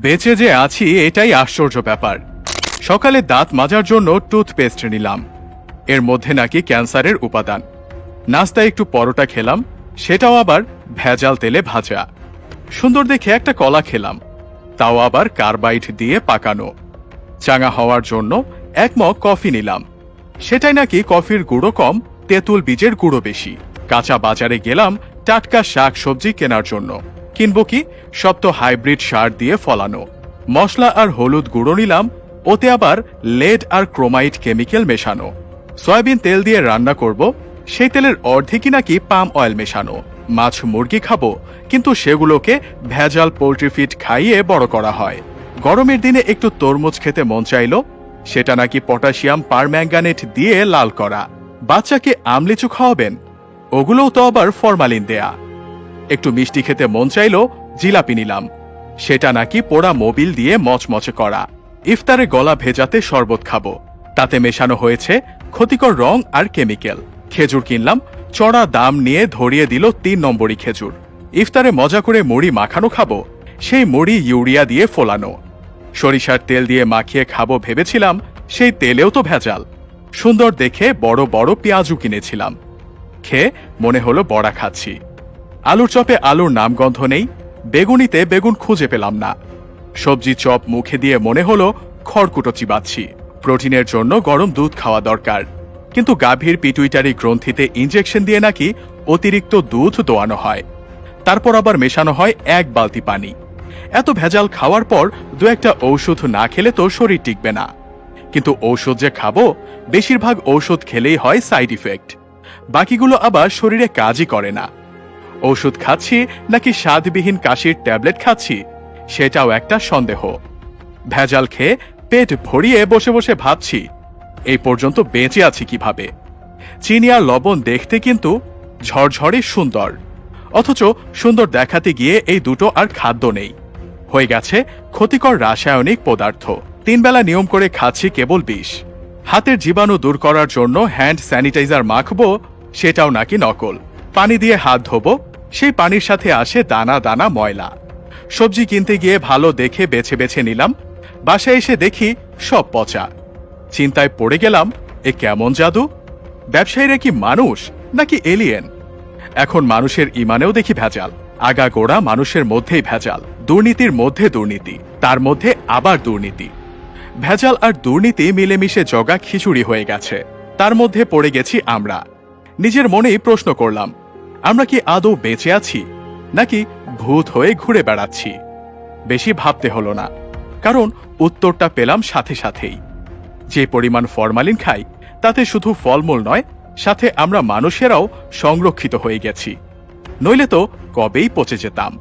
বেঁচে যে আছি এটাই আশ্চর্য ব্যাপার। সকালে দাঁত মাজার জন্য টুথপেস্ট নিলাম, এর মধ্যে নাকি ক্যান্সারের উপাদান। নাস্তায় একটু পরোটা খেলাম, সেটাও আবার ভেজাল তেলে ভাজা। সুন্দর দেখে একটা কলা খেলাম, তাও আবার কার্বাইড দিয়ে পাকানো। চাঙা হওয়ার জন্য এক মগ কফি নিলাম, সেটাই নাকি কফির গুঁড়ো কম, তেঁতুল বীজের গুঁড়ো বেশি। কাঁচা বাজারে গেলাম টাটকা শাক সবজি কেনার জন্য। কিনবো কি, সব তো হাইব্রিড সার দিয়ে ফলানো। মশলা আর হলুদ গুঁড়ো নিলাম, ওতে আবার লেড আর ক্রোমাইড কেমিক্যাল মেশানো। সয়াবিন তেল দিয়ে রান্না করব, সেই তেলের অর্ধেকই নাকি পাম অয়েল মেশানো। মাছ মুরগি খাবো, কিন্তু সেগুলোকে ভেজাল পোল্ট্রি ফিড খাইয়ে বড় করা হয়। গরমের দিনে একটু তরমুজ খেতে মন চাইল, সেটা নাকি পটাশিয়াম পারম্যাঙ্গানেট দিয়ে লাল করা। বাচ্চাকে আমলিচু খাওয়াবেন, ওগুলোও তো আবার ফরমালিন দেয়া। একটু মিষ্টি খেতে মন চাইল, জিলাপি নিলাম, সেটা নাকি পোড়া মোবিল দিয়ে মচমচে করা। ইফতারে গলা ভেজাতে শরবত খাবো, তাতে মেশানো হয়েছে ক্ষতিকর রং আর কেমিক্যাল। খেজুর কিনলাম, চড়া দাম নিয়ে ধরিয়ে দিল ৩ নম্বরই খেজুর। ইফতারে মজা করে মুড়ি মাখানো খাবো, সেই মুড়ি ইউরিয়া দিয়ে ফোলানো। সরিষার তেল দিয়ে মাখিয়ে খাবো ভেবেছিলাম, সেই তেলেও তো ভেজাল। সুন্দর দেখে বড় বড় পেঁয়াজু কিনেছিলাম, খেয়ে মনে হলো বড়া খাচ্ছি। আলুর চপে আলুর নামগন্ধ নেই, বেগুনিতে বেগুন খুঁজে পেলাম না। সবজি চপ মুখে দিয়ে মনে হলো খড়কুটো চিবাচ্ছি। প্রোটিনের জন্য গরম দুধ খাওয়া দরকার, কিন্তু গাভীর পিটুইটারি গ্রন্থিতে ইনজেকশন দিয়ে নাকি অতিরিক্ত দুধ দোয়ানো হয়, তারপর আবার মেশানো হয় 1 বালতি পানি। এত ভেজাল খাওয়ার পর দু একটা ঔষধ না খেলে তো শরীর টিকবে না। কিন্তু ঔষধ যে খাবো, বেশিরভাগ ঔষধ খেলেই হয় সাইড ইফেক্ট, বাকিগুলো আবার শরীরে কাজই করে না। ঔষধ খাচ্ছি নাকি স্বাদবিহীন কাশির ট্যাবলেট খাচ্ছি, সেটাও একটা সন্দেহ। ভেজাল খেয়ে পেট ভরিয়ে বসে বসে ভাবছি, এই পর্যন্ত বেঁচে আছি কিভাবে। চিনি আর লবণ দেখতে কিন্তু ঝরঝরে সুন্দর, অথচ সুন্দর দেখাতে গিয়ে এই দুটো আর খাদ্য নেই, হয়ে গেছে ক্ষতিকর রাসায়নিক পদার্থ। 3 বেলা নিয়ম করে খাচ্ছি কেবল বিষ। হাতের জীবাণু দূর করার জন্য হ্যান্ড স্যানিটাইজার মাখবো, সেটাও নাকি নকল। পানি দিয়ে হাত ধোবো, সেই পানির সাথে আসে দানা দানা ময়লা। সবজি কিনতে গিয়ে ভালো দেখে বেছে বেছে নিলাম, বাসায় এসে দেখি সব পচা। চিন্তায় পড়ে গেলাম, এ কেমন জাদু? ব্যবসায়ীরা কি মানুষ নাকি এলিয়েন? এখন মানুষের ইমানেও দেখি ভেজাল। আগাগোড়া মানুষের মধ্যেই ভেজাল, দুর্নীতির মধ্যে দুর্নীতি, তার মধ্যে আবার দুর্নীতি। ভেজাল আর দুর্নীতি মিলেমিশে জগা খিচুড়ি হয়ে গেছে, তার মধ্যে পড়ে গেছি আমরা। নিজের মনেই প্রশ্ন করলাম, আমরা কি আদৌ বেঁচে আছি নাকি ভূত হয়ে ঘুরে বেড়াচ্ছি? বেশি ভাবতে হলো না, কারণ উত্তরটা পেলাম সাথে সাথেই। যে পরিমাণ ফরমালিন খাই, তাতে শুধু ফলমূল নয়, সাথে আমরা মানুষেরাও সংরক্ষিত হয়ে গেছি, নইলে তো কবেই পচে যেতাম।